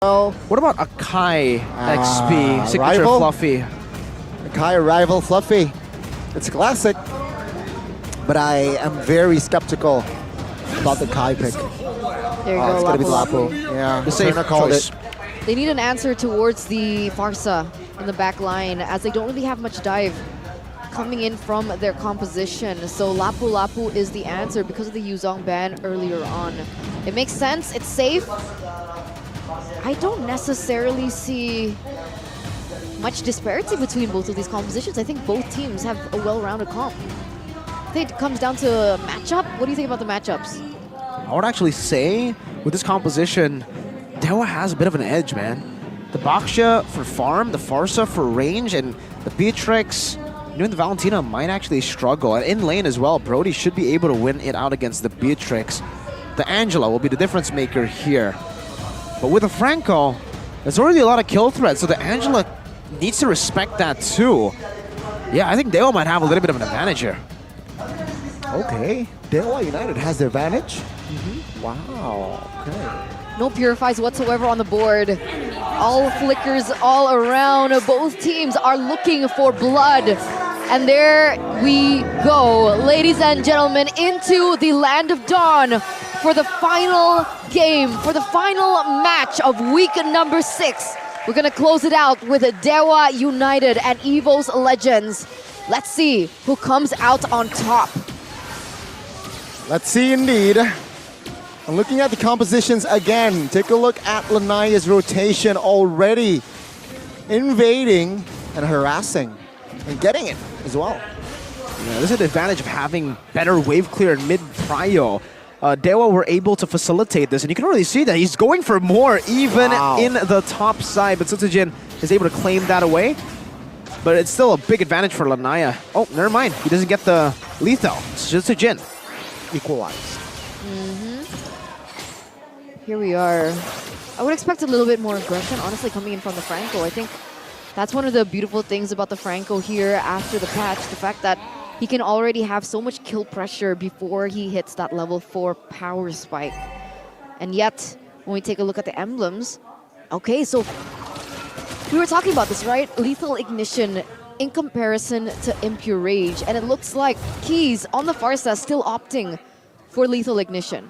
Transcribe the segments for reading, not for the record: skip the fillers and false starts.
What about Akai XP, signature rival? Fluffy? Akai rival Fluffy. It's a classic, but I am very skeptical about the Kai pick. There you It's go, gonna be Lapu. Lapu. Yeah, The safe Turner called choice. it. They need an answer towards the Farsa in the back line, as they don't really have much dive coming in from their composition. So Lapu is the answer because of the Yuzong ban earlier on. It makes sense, it's safe. I don't necessarily see much disparity between both of these compositions. I think both teams have a well-rounded comp. I think it comes down to matchup. What do you think about the matchups? I would actually say, with this composition, Dewa has a bit of an edge, man. The Baksha for farm, the Farsa for range, and the Beatrix, even the Valentina might actually struggle. And in lane as well, Brody should be able to win it out against the Beatrix. The Angela will be the difference maker here. But with the Franco, there's already a lot of kill threats, so the Angela needs to respect that too. Yeah, I think Dewa might have a little bit of an advantage here. Okay, Dewa United has the advantage. Wow. Okay. No purifies whatsoever on the board. All flickers all around. Both teams are looking for blood. And there we go, ladies and gentlemen, into the Land of Dawn for the final game, for the final match of week number 6. We're gonna close it out with Dewa United and Evos Legends. Let's see who comes out on top. Let's see indeed. And looking at the compositions again, take a look at Lanaya's rotation already. Invading and harassing and getting it as well. Yeah, this is the advantage of having better wave clear and mid-prio. Dewa were able to facilitate this, and you can really see that he's going for more even in the top side, but Sutsujin is able to claim that away. But it's still a big advantage for Lanaya. Oh, never mind. He doesn't get the lethal. It's just a Jin. Equalized. Here we are. I would expect a little bit more aggression, honestly, coming in from the Franco. I think that's one of the beautiful things about the Franco here after the patch, the fact that he can already have so much kill pressure before he hits that level 4 power spike. And yet, when we take a look at the emblems, okay, so we were talking about this, right? Lethal Ignition in comparison to Impure Rage, and it looks like Keys on the Farsa still opting for Lethal Ignition.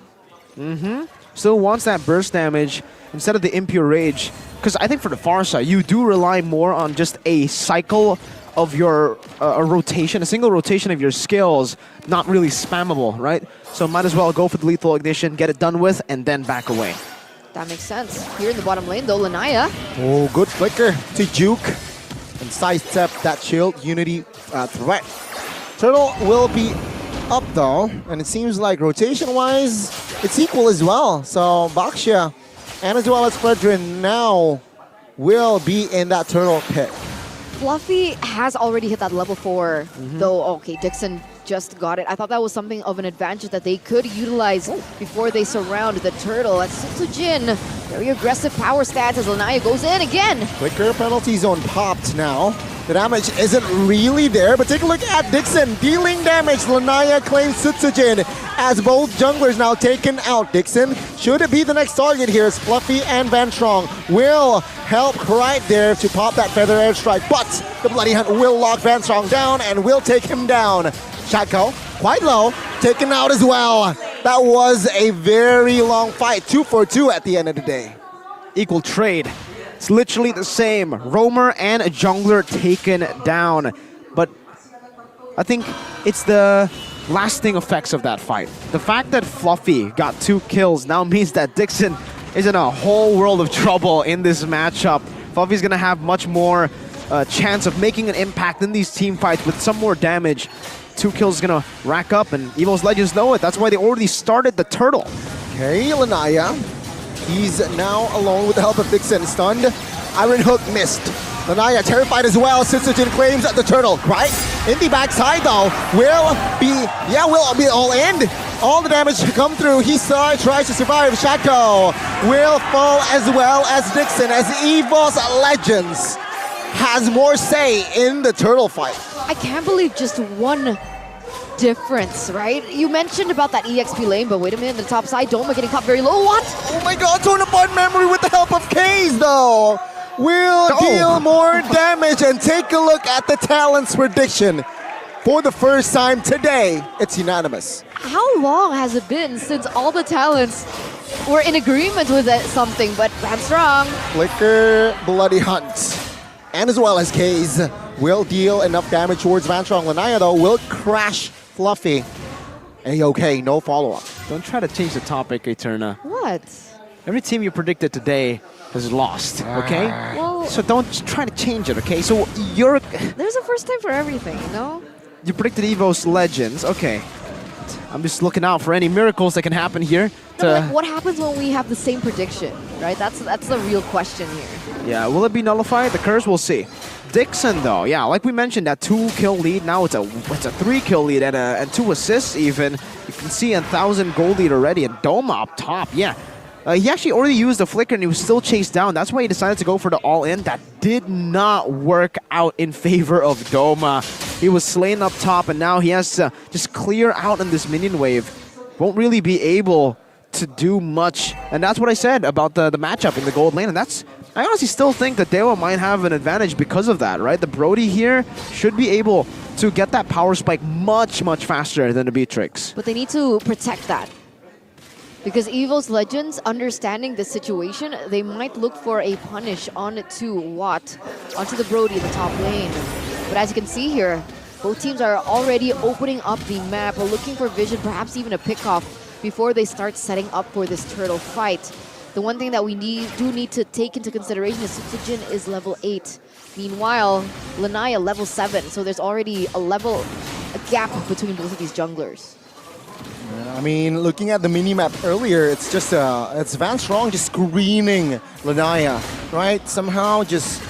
Still wants that burst damage instead of the Impure Rage. Because I think for the Farsa, you do rely more on just a cycle of your a rotation, a single rotation of your skills, not really spammable, right? So might as well go for the Lethal Ignition, get it done with, and then back away. That makes sense. Here in the bottom lane, though, Lanaya. Oh, good flicker to juke and sidestep that shield Unity threat. Turtle will be up though, and it seems like rotation-wise, it's equal as well. So Baksha and as well as Fredrin now will be in that turtle pit. Fluffy has already hit that level 4, though, okay, Dixon just got it. I thought that was something of an advantage that they could utilize before they surround the turtle. That's Sutsujin. Very aggressive power stance as Lanaya goes in again. Flicker penalty zone popped now. The damage isn't really there, but take a look at Dixon dealing damage. Lanaya claims Sutsujin as both junglers now taken out. Dixon should be the next target here as Fluffy and Van Strong will help right there to pop that Feather Airstrike, but the Bloody Hunt will lock Van Strong down and will take him down. Shako, quite low, taken out as well. That was a very long fight, 2 for 2 at the end of the day. Equal trade. It's literally the same. Roamer and a jungler taken down. But I think it's the lasting effects of that fight. The fact that Fluffy got 2 kills now means that Dixon is in a whole world of trouble in this matchup. Fluffy's gonna have much more chance of making an impact in these team fights with some more damage. 2 kills is gonna rack up, and Evos Legends know it. That's why they already started the turtle. Okay, Lanaya. He's now alone with the help of Dixon. Stunned. Iron Hook missed. Lanaya terrified as well. Sutsujin claims the turtle, right? In the backside though, will be all in. All the damage to come through. He tries to survive. Shako will fall as well as Dixon, as Evos Legends has more say in the turtle fight. I can't believe just one difference, right? You mentioned about that EXP lane, but wait a minute, the top side, Doma getting caught very low. What? Oh my god, torn apart memory with the help of K. though, will deal more damage. And take a look at the talent's prediction. For the first time today, it's unanimous. How long has it been since all the talents were in agreement with something? But Van Strong. Flicker, Bloody Hunt, and as well as Kaze will deal enough damage towards Van Strong. Lanaya, though, will crash Fluffy. A-okay, no follow-up. Don't try to change the topic, Eterna. What? Every team you predicted today has lost, okay? Well, So don't try to change it, okay? So you're... there's a first time for everything, you know? You predicted Evos Legends, okay. I'm just looking out for any miracles that can happen here. No, like, what happens when we have the same prediction, right? That's the real question here. Yeah, will it be nullified? The curse, we'll see. Dixon, though, yeah, like we mentioned, that 2-kill lead. Now it's a 3-kill lead and 2 assists even. You can see a 1,000 gold lead already. And Doma up top, yeah. He actually already used the flicker and he was still chased down. That's why he decided to go for the all-in. That did not work out in favor of Doma. He was slain up top and now he has to just clear out in this minion wave. Won't really be able to do much. And that's what I said about the matchup in the gold lane. And that's... I honestly still think that Dewa might have an advantage because of that, right? The Brody here should be able to get that power spike much, much faster than the Beatrix. But they need to protect that. Because Evos Legends, understanding the situation, they might look for a punish onto Watt, onto the Brody in the top lane. But as you can see here, both teams are already opening up the map, looking for vision, perhaps even a pickoff before they start setting up for this turtle fight. The one thing that we do need to take into consideration is Sutsujin is level 8. Meanwhile, Lanaya level 7, so there's already a gap between both of these junglers. I mean, looking at the mini-map earlier, it's just it's Van Strong just screening Lanaya, right? Somehow just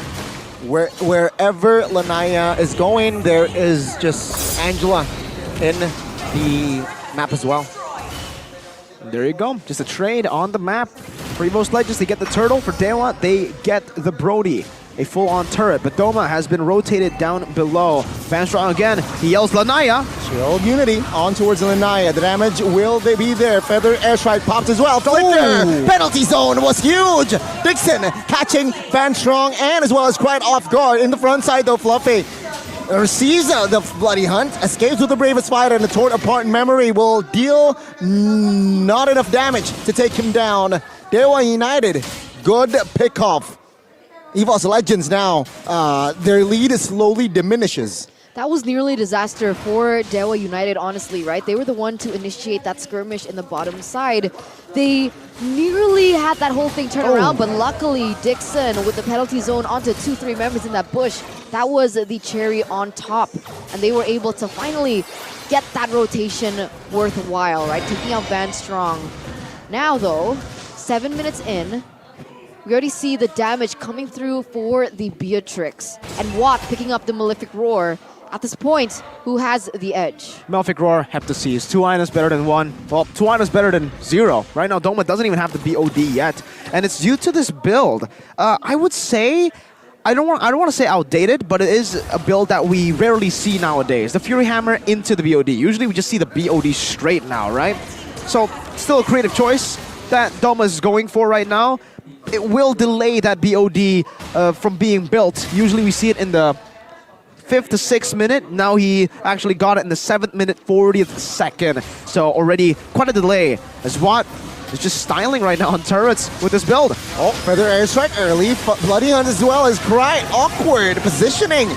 wherever Lanaya is going, there is just Angela in the map as well. There you go. Just a trade on the map. For Evos Legends, they get the turtle. For Dewa, they get the Brody. A full-on turret. But Doma has been rotated down below. Van Strong again. He yells Lanaya. Shield Unity on towards Lanaya. The damage will they be there. Feather airstrike popped as well. Flicker! Penalty zone was huge. Dixon catching Van Strong and as well as quite off guard. In the front side though, Fluffy receives the Bloody Hunt, escapes with the Bravest Fighter, and the Torn Apart Memory will deal not enough damage to take him down. Dewa United, good pickoff. Evos Legends now, their lead slowly diminishes. That was nearly a disaster for Dewa United, honestly, right? They were the one to initiate that skirmish in the bottom side. They nearly had that whole thing turn around, but luckily Dixon with the penalty zone onto 2-3 members in that bush, that was the cherry on top. And they were able to finally get that rotation worthwhile, right? Taking out Van Strong. Now though, 7 minutes in, we already see the damage coming through for the Beatrix. And Watt picking up the Malefic Roar. At this point, who has the edge? Malefic Roar, have to seize. 2 items better than 1. Well, 2 items better than 0. Right now, Doma doesn't even have the BOD yet. And it's due to this build. I would say, I don't want to say outdated, but it is a build that we rarely see nowadays. The Fury Hammer into the BOD. Usually we just see the BOD straight now, right? So, still a creative choice that Doma is going for right now. It will delay that BOD from being built. Usually we see it in the 5th to 6th minute. Now he actually got it in the 7th minute, 40th second. So already quite a delay as Watt is just styling right now on turrets with this build. Oh, Feather airstrike early. Bloody Hunt as well as quite awkward positioning.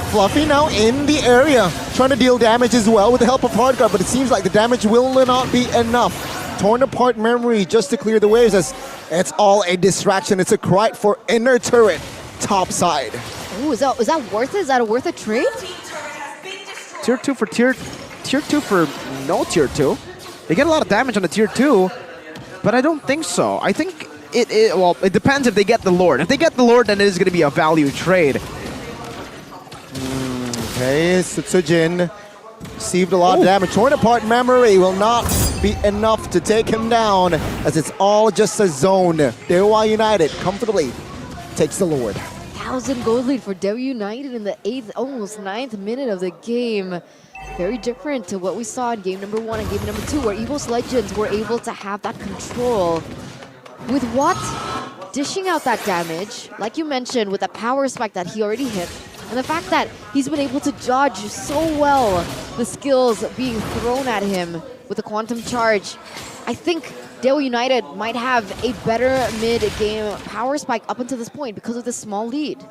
Fluffy now in the area, trying to deal damage as well with the help of Hardguard, but it seems like the damage will not be enough. Torn Apart Memory just to clear the waves as it's all a distraction. It's a Krite for inner turret, top side. Ooh, is that worth it? Is that worth a trade? Tier 2 for tier 2 for no tier 2. They get a lot of damage on the tier 2, but I don't think so. I think it depends if they get the Lord. If they get the Lord, then it is going to be a value trade. Okay, Sutsujin received a lot of damage. Torn Apart Memory will not be enough to take him down as it's all just a zone. Dewa United comfortably takes the Lord. 1,000 gold lead for Dewa United in the 8th, almost 9th minute of the game. Very different to what we saw in game number 1 and game number 2, where Evos Legends were able to have that control. With Watt dishing out that damage, like you mentioned, with the power spike that he already hit, and the fact that he's been able to dodge so well the skills being thrown at him with the quantum charge, I think Dewa United might have a better mid-game power spike up until this point because of this small lead.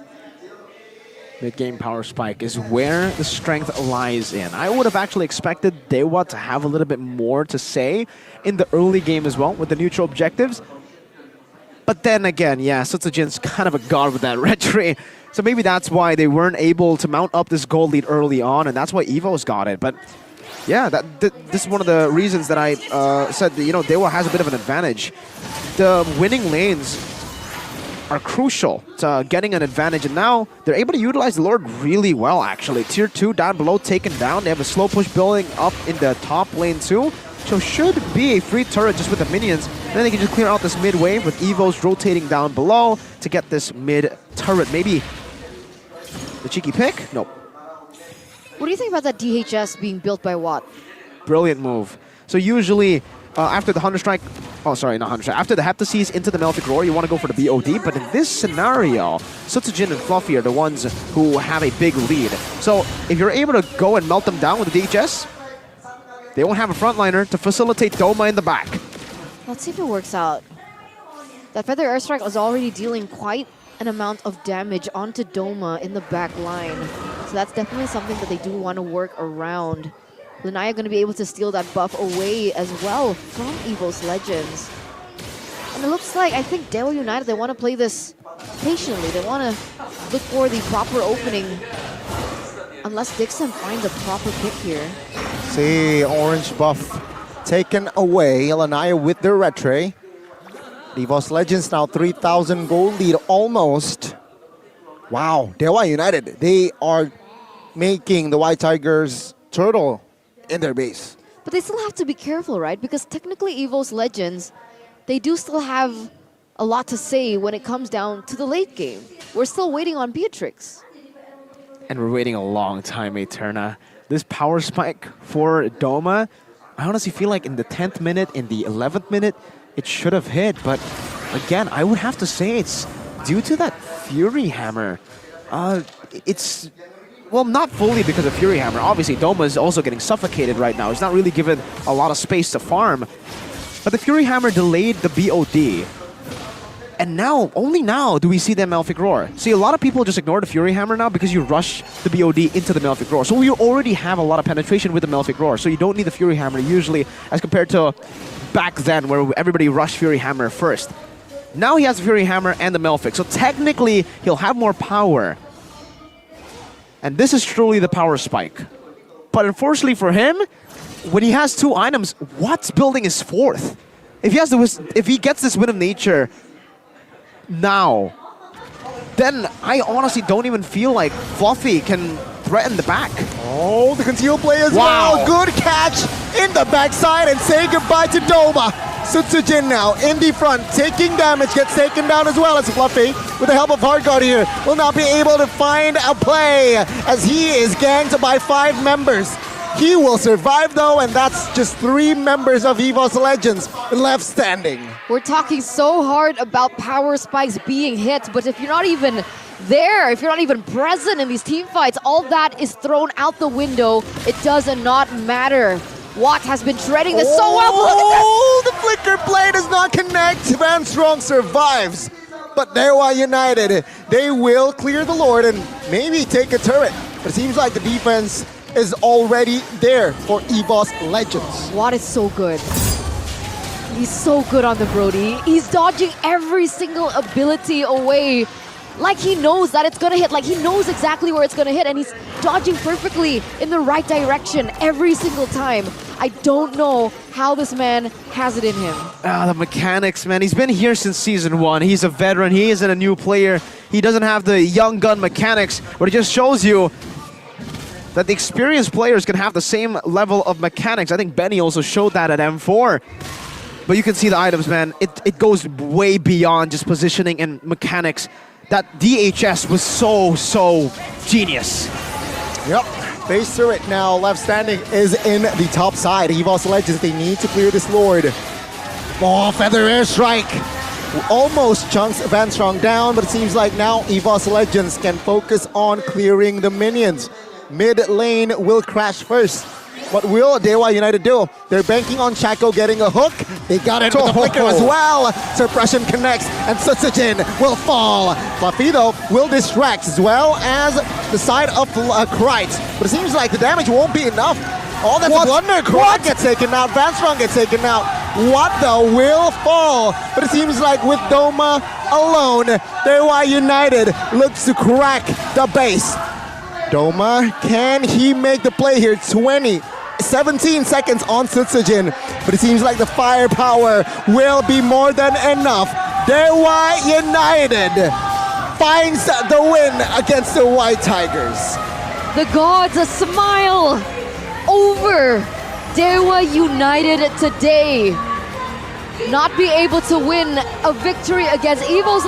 Mid-game power spike is where the strength lies in. I would have actually expected Dewa to have a little bit more to say in the early game as well with the neutral objectives. But then again, yeah, Sutsujin's kind of a god with that red tree. So maybe that's why they weren't able to mount up this gold lead early on, and that's why Evos got it. But yeah, this is one of the reasons that I said that, you know, Dewa has a bit of an advantage. The winning lanes are crucial to getting an advantage, and now they're able to utilize the Lord really well, actually. Tier 2 down below taken down. They have a slow push building up in the top lane too. So should be a free turret just with the minions. And then they can just clear out this mid wave with Evos rotating down below to get this mid turret. Maybe the cheeky pick? Nope. What do you think about that DHS being built by Watt? Brilliant move. So usually after the Hunter Strike, oh sorry, not Hunter Strike, after the Heptaseas into the Malefic Roar, you want to go for the BOD, but in this scenario, Sutsujin and Fluffy are the ones who have a big lead. So if you're able to go and melt them down with the DHS, they won't have a frontliner to facilitate Doma in the back. Let's see if it works out. That Feather Airstrike was already dealing quite an amount of damage onto Doma in the back line. So that's definitely something that they do want to work around. Lanaya going to be able to steal that buff away as well from Evos Legends. And it looks like, I think Dewa United, they want to play this patiently. They want to look for the proper opening unless Dixon finds a proper pick here. See, orange buff taken away. Lanaya with their red tray. Evos Legends now 3,000 gold lead almost. Wow, Dewa United, they are making the White Tigers turtle in their base. But they still have to be careful, right? Because technically Evos Legends, they do still have a lot to say when it comes down to the late game. We're still waiting on Beatrix. And we're waiting a long time, Eterna. This power spike for Doma, I honestly feel like in the 10th minute, in the 11th minute, it should have hit. But again, I would have to say it's due to that Fury Hammer. It's, well, not fully because of Fury Hammer. Obviously, Doma is also getting suffocated right now. He's not really given a lot of space to farm. But the Fury Hammer delayed the BOD. And now, only now, do we see the Malefic Roar. See, a lot of people just ignore the Fury Hammer now because you rush the BOD into the Malefic Roar. So you already have a lot of penetration with the Malefic Roar. So you don't need the Fury Hammer usually, as compared to back then where everybody rushed Fury Hammer first. Now he has the Fury Hammer and the Malefic. So technically, he'll have more power. And this is truly the power spike. But unfortunately for him, when he has two items, Watt's building is fourth. If he gets this Wind of Nature now, then I honestly don't even feel like Fluffy can threaten the back. Oh, the conceal play as Wow. well. Good catch in the backside and say goodbye to Doma. Sutsujin now in the front, taking damage, gets taken down as well as Fluffy, with the help of Hardguard here, will not be able to find a play as he is ganked by 5 members. He will survive though, and that's just 3 members of Evos Legends left standing. We're talking so hard about power spikes being hit, but if you're not even there, if you're not even present in these team fights, all that is thrown out the window. It does not matter. Watt has been treading this so well. Look at this. Oh, the flicker play does not connect. Van Strong survives. But Dewa United, they will clear the Lord and maybe take a turret. But it seems like the defense is already there for Evos Legends. Watt is so good. He's so good on the Brody. He's dodging every single ability away. Like he knows that it's gonna hit, like he knows exactly where it's gonna hit, and he's dodging perfectly in the right direction every single time. I don't know how this man has it in him. The mechanics, man. He's been here since Season 1. He's a veteran. He isn't a new player. He doesn't have the young gun mechanics, but it just shows you that the experienced players can have the same level of mechanics. I think Benny also showed that at M4. But you can see the items, man. It goes way beyond just positioning and mechanics. That DHS was so genius. Yep, base turret now left standing is in the top side. Evos Legends, they need to clear this Lord. Oh, Feather Airstrike. almost chunks Van Strong down, but it seems like now Evos Legends can focus on clearing the minions. Mid lane will crash first. What will Dewa United do? They're banking on Shaco getting a hook. They got it with the flicker as well. Suppression connects, and Sutsujin will fall. Fluffy, though, will distract as well as the side of Krite. But it seems like the damage won't be enough. Oh, that's a blunder. Krite gets taken out. Van Strong gets taken out. What though will fall? But it seems like with Doma alone, Dewa United looks to crack the base. Doma, can he make the play here? 17 seconds on Sutsujin, but it seems like the firepower will be more than enough. Dewa United finds the win against the White Tigers. The gods smile over Dewa United today. Not be able to win a victory against Evos